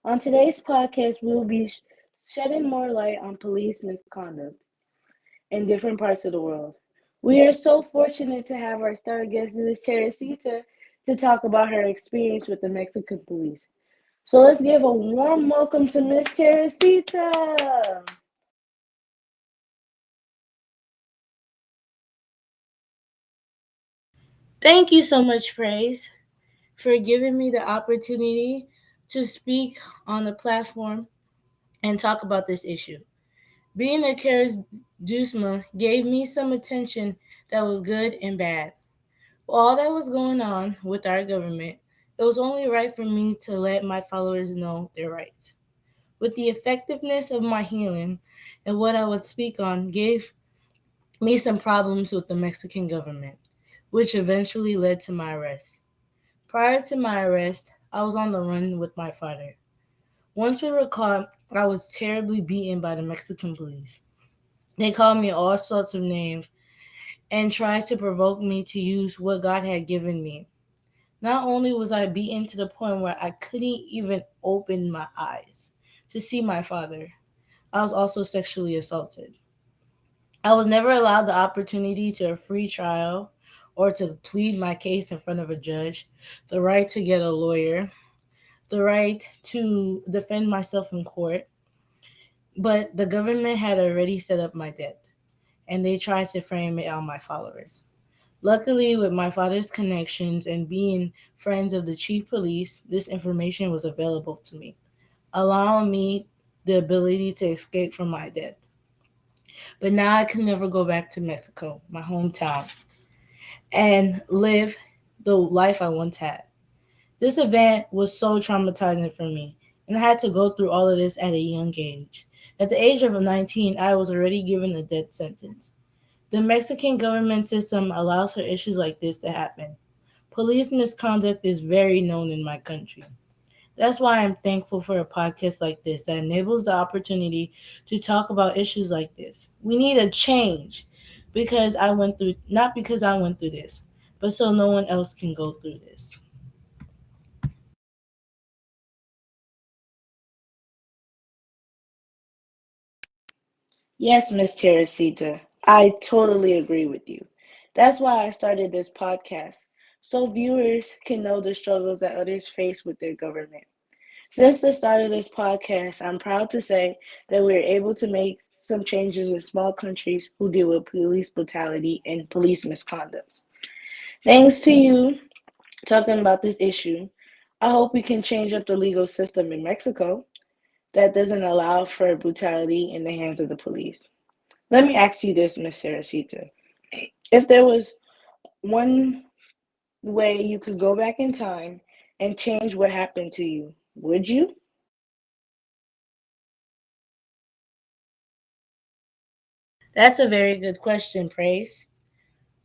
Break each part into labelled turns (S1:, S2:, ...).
S1: On today's podcast, we will be shedding more light on police misconduct in different parts of the world. We are so fortunate to have our star guest, Ms. Teresita, to talk about her experience with the Mexican police. So let's give a warm welcome to Miss Teresita. Thank you so much, Praise, for giving me the opportunity to speak on the platform and talk about this issue. Being a charisma gave me some attention that was good and bad. All that was going on with our government, it was only right for me to let my followers know their rights. With the effectiveness of my healing and what I would speak on gave me some problems with the Mexican government, which eventually led to my arrest. Prior to my arrest, I was on the run with my father. Once we were caught, I was terribly beaten by the Mexican police. They called me all sorts of names and tried to provoke me to use what God had given me. Not only was I beaten to the point where I couldn't even open my eyes to see my father, I was also sexually assaulted. I was never allowed the opportunity to a free trial or to plead my case in front of a judge, the right to get a lawyer, the right to defend myself in court. But the government had already set up my death, and they tried to frame it on my followers. Luckily, with my father's connections and being friends of the chief police, this information was available to me, allowing me the ability to escape from my death. But now I can never go back to Mexico, my hometown, and live the life I once had. This event was so traumatizing for me, and I had to go through all of this at a young age. At the age of 19, I was already given a death sentence. The Mexican government system allows for issues like this to happen. Police misconduct is very known in my country. That's why I'm thankful for a podcast like this that enables the opportunity to talk about issues like this. We need a change because I went through, not because I went through this, but so no one else can go through this. Yes, Miss Teresita, I totally agree with you. That's why I started this podcast, so viewers can know the struggles that others face with their government. Since the start of this podcast, I'm proud to say that we are able to make some changes in small countries who deal with police brutality and police misconduct. Thanks to you talking about this issue, I hope we can change up the legal system in Mexico that doesn't allow for brutality in the hands of the police. Let me ask you this, Miss Sarasita. If there was one way you could go back in time and change what happened to you, would you? That's a very good question, Praise.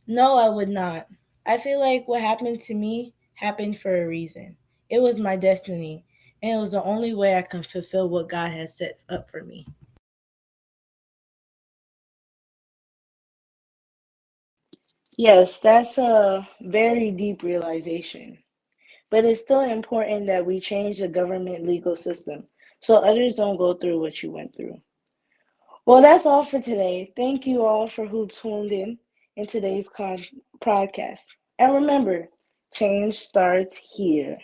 S1: No, I would not. I feel like what happened to me happened for a reason. It was my destiny, and it was the only way I can fulfill what God has set up for me. Yes, that's a very deep realization. But it's still important that we change the government legal system so others don't go through what you went through. Well, that's all for today. Thank you all for who tuned in today's podcast. And remember, change starts here.